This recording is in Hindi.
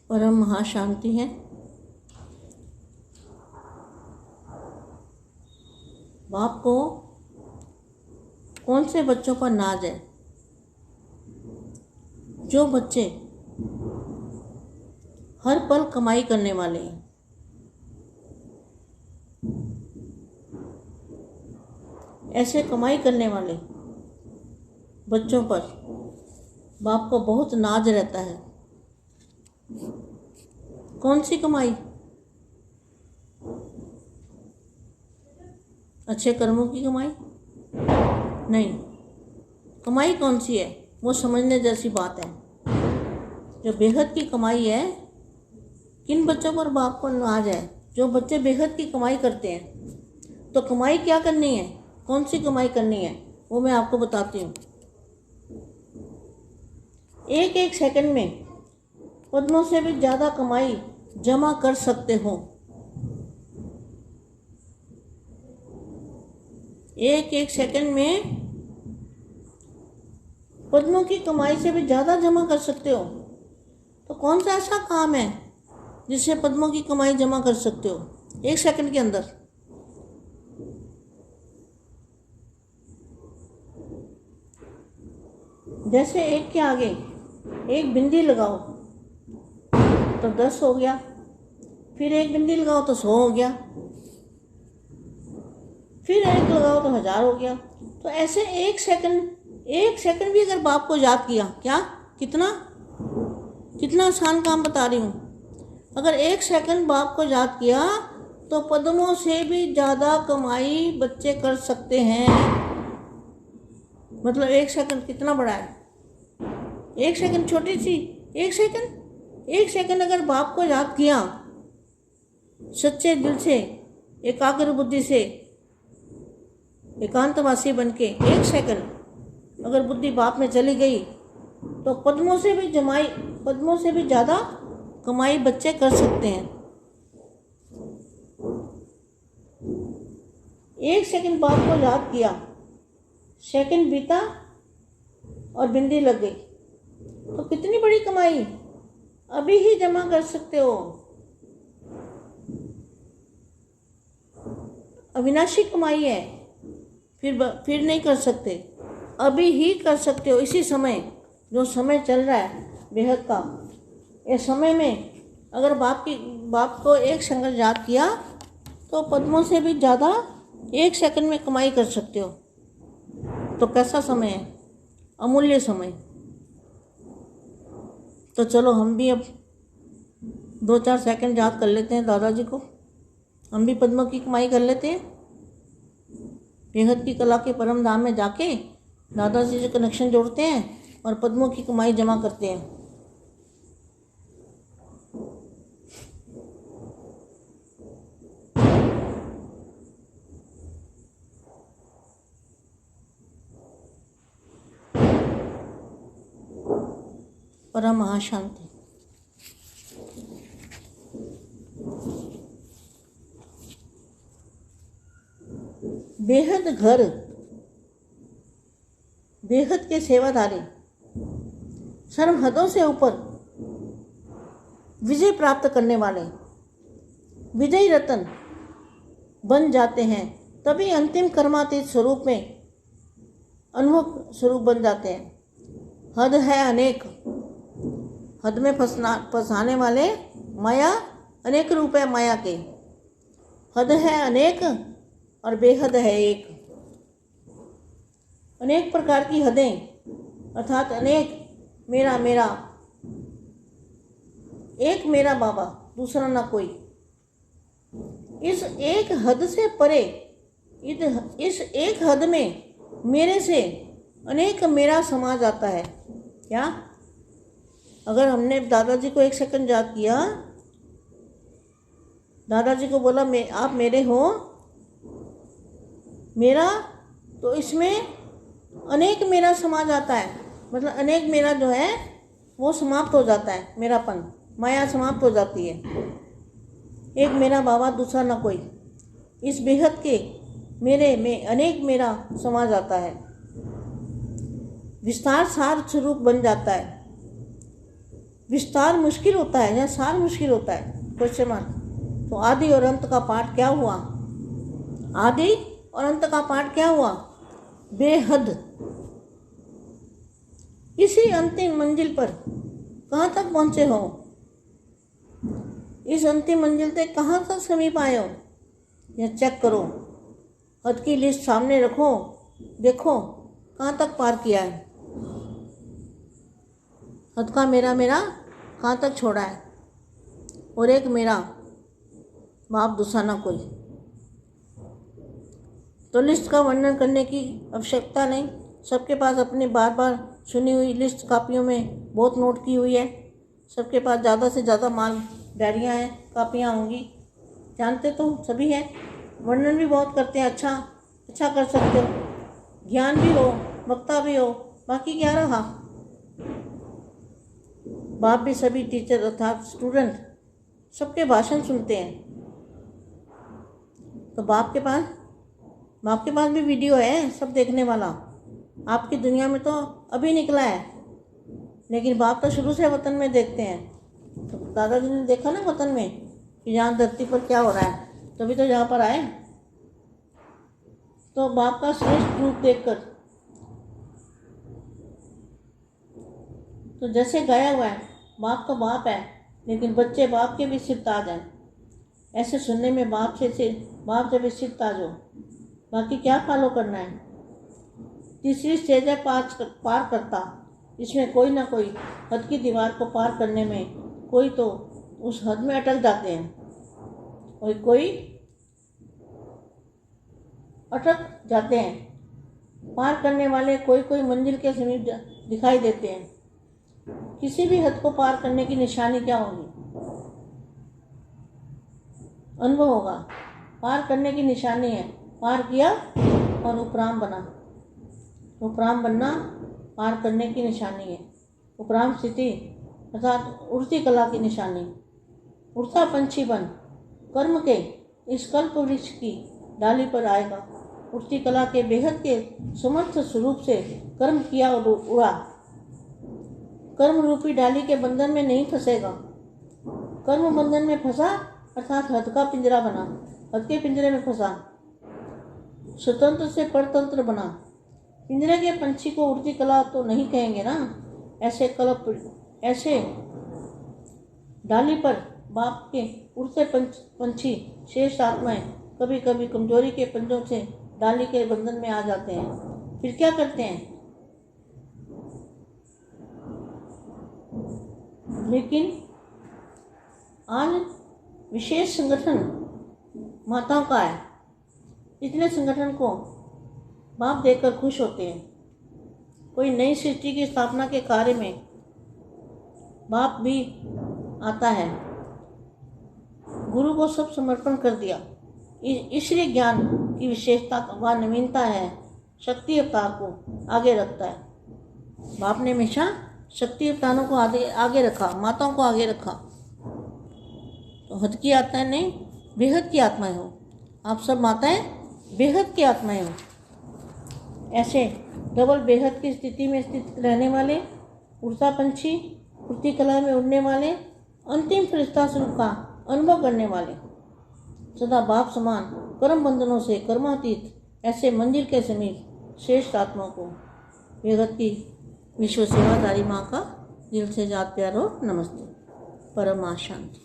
परम महाशांति है। बाप को कौन से बच्चों पर नाज है? जो बच्चे हर पल कमाई करने वाले हैं, ऐसे कमाई करने वाले बच्चों पर बाप को बहुत नाज रहता है। कौन सी कमाई? अच्छे कर्मों की कमाई? नहीं। कमाई कौन सी है वो समझने जैसी बात है। जो बेहद की कमाई है, किन बच्चों पर बाप को नाज है? जो बच्चे बेहद की कमाई करते हैं। तो कमाई क्या करनी है, कौन सी कमाई करनी है वो मैं आपको बताती हूँ। एक एक सेकंड में पद्मों से भी ज़्यादा कमाई जमा कर सकते हो। एक एक सेकंड में पद्मों की कमाई से भी ज़्यादा जमा कर सकते हो। तो कौन सा ऐसा काम है जिससे पद्मों की कमाई जमा कर सकते हो एक सेकंड के अंदर? जैसे एक के आगे एक बिंदी लगाओ तो 10 हो गया, फिर एक बिंदी लगाओ तो 100 हो गया, फिर एक लगाओ तो 1000 हो गया। तो ऐसे एक सेकंड भी अगर बाप को याद किया, क्या कितना आसान काम बता रही हूँ। अगर एक सेकंड बाप को याद किया तो पद्मों से भी ज़्यादा कमाई बच्चे कर सकते हैं। मतलब एक सेकंड कितना बड़ा है? एक सेकंड छोटी सी एक सेकंड अगर बाप को याद किया सच्चे दिल से, एकाग्र बुद्धि से, एकांतवासी बन के, एक सेकंड अगर बुद्धि बाप में चली गई तो पद्मों से भी ज़्यादा कमाई बच्चे कर सकते हैं। एक सेकंड बाप को याद किया, सेकंड बीता और बिंदी लग गई तो कितनी बड़ी कमाई अभी ही जमा कर सकते हो। अविनाशी कमाई है, फिर नहीं कर सकते, अभी ही कर सकते हो। इसी समय, जो समय चल रहा है बेहद का, इस समय में अगर बाप को एक सेकंड याद किया तो पद्मों से भी ज़्यादा एक सेकंड में कमाई कर सकते हो। तो कैसा समय है? अमूल्य समय। तो चलो हम भी अब 2-4 सेकंड याद कर लेते हैं दादाजी को। हम भी पद्मों की कमाई कर लेते हैं। बेहद की कला के परम धाम में जाके दादाजी से कनेक्शन जोड़ते हैं और पद्मों की कमाई जमा करते हैं। परम महाशांति। बेहद घर, बेहद के सेवाधारी सर्व हदों से ऊपर विजय प्राप्त करने वाले विजयी रतन बन जाते हैं। तभी अंतिम कर्मातीत स्वरूप में अनुभव स्वरूप बन जाते हैं। हद है अनेक, हद में फंसाने वाले माया अनेक रूप है माया के। हद है अनेक और बेहद है एक। अनेक प्रकार की हदें अर्थात अनेक मेरा मेरा, एक मेरा बाबा दूसरा ना कोई। इस एक हद से परे, इस एक हद में मेरे से अनेक मेरा समा जाता है। क्या? अगर हमने दादाजी को एक सेकंड याद किया, दादाजी को बोला आप मेरे हो, मेरा, तो इसमें अनेक मेरा समा जाता है। मतलब अनेक मेरा जो है वो समाप्त हो जाता है, मेरापन, माया समाप्त हो जाती है। एक मेरा बाबा दूसरा ना कोई। इस बेहद के मेरे में अनेक मेरा समा जाता है, विस्तार सार स्वरूप बन जाता है। विस्तार मुश्किल होता है या सार मुश्किल होता है, क्वेश्चन मार्क। तो आदि और अंत का पाठ क्या हुआ? आदि और अंत का पाठ क्या हुआ? बेहद। इसी अंतिम मंजिल पर कहाँ तक पहुँचे हो? इस अंतिम मंजिल तक कहाँ तक समीप आए हो? यह चेक करो, हद की लिस्ट सामने रखो, देखो कहाँ तक पार किया है। हद का मेरा कहाँ तक छोड़ा है, और एक मेरा बाप दूसरा ना कोई। तो लिस्ट का वर्णन करने की आवश्यकता नहीं, सबके पास अपनी बार बार सुनी हुई लिस्ट कापियों में बहुत नोट की हुई है। सबके पास ज़्यादा से ज़्यादा माल डायरियाँ हैं, कापियाँ होंगी, जानते तो सभी हैं। वर्णन भी बहुत करते हैं, अच्छा कर सकते हो, ज्ञान भी हो, वक्ता भी हो, बाकी क्या रहा। बाप भी सभी टीचर अर्थात स्टूडेंट सबके भाषण सुनते हैं। तो बाप के पास भी वीडियो है सब देखने वाला। आपकी दुनिया में तो अभी निकला है, लेकिन बाप तो शुरू से वतन में देखते हैं। तो दादाजी ने देखा ना वतन में कि यहाँ धरती पर क्या हो रहा है, तभी तो यहाँ पर आए। तो बाप का श्रेष्ठ रूप देखकर, तो जैसे गाया हुआ है, बाप तो बाप है लेकिन बच्चे बाप के भी सिर ताज हैं। ऐसे सुनने में बाप से भी सिर ताज हो। बाकी क्या फॉलो करना है? तीसरी स्टेज है पार करता। इसमें कोई ना कोई हद की दीवार को पार करने में कोई तो उस हद में अटक जाते हैं और कोई अटक जाते हैं। पार करने वाले कोई मंजिल के समीप दिखाई देते हैं। किसी भी हद को पार करने की निशानी क्या होगी? अनुभव होगा। पार करने की निशानी है पार किया और उपराम बना। उपराम बनना पार करने की निशानी है। उपराम स्थिति अर्थात उड़ती कला की निशानी। उड़ता पंछी बन कर्म के इस कल्प वृक्ष की डाली पर आएगा। उड़ती कला के बेहद के समर्थ स्वरूप से कर्म किया और उड़ा। कर्म रूपी डाली के बंधन में नहीं फंसेगा। कर्म बंधन में फंसा अर्थात हद का पिंजरा बना, हद के पिंजरे में फंसा, स्वतंत्र से परतंत्र बना। पिंजरे के पंछी को उड़ती कला तो नहीं कहेंगे ना। ऐसे डाली पर बाप के उड़ते पंछी शेष आत्माएं कभी कभी कमजोरी के पंजों से डाली के बंधन में आ जाते हैं। फिर क्या करते हैं? लेकिन आज विशेष संगठन माताओं का है। इतने संगठन को बाप देखकर खुश होते हैं। कोई नई सृष्टि की स्थापना के कार्य में बाप भी आता है। गुरु को सब समर्पण कर दिया। इसलिए ज्ञान की विशेषता व नवीनता है, शक्ति अवतार को आगे रखता है। बाप ने हमेशा शक्ति अवतारों को आगे रखा, माताओं को आगे रखा। तो हद की आत्माएं नहीं, बेहद की आत्माएं हो। आप सब माताएं बेहद की आत्माएं हो। ऐसे डबल बेहद की स्थिति में स्थित रहने वाले, उड़ता पंछी, उड़ती कला में उड़ने वाले, अंतिम फरिश्ता स्वरूप का अनुभव करने वाले, सदा बाप समान कर्म बंधनों से कर्मातीत ऐसे मंजिल के समीप श्रेष्ठ आत्मा को बेहद की विश्व सेवाधारी माँ का दिल से याद प्यारो नमस्ते। परम शांति।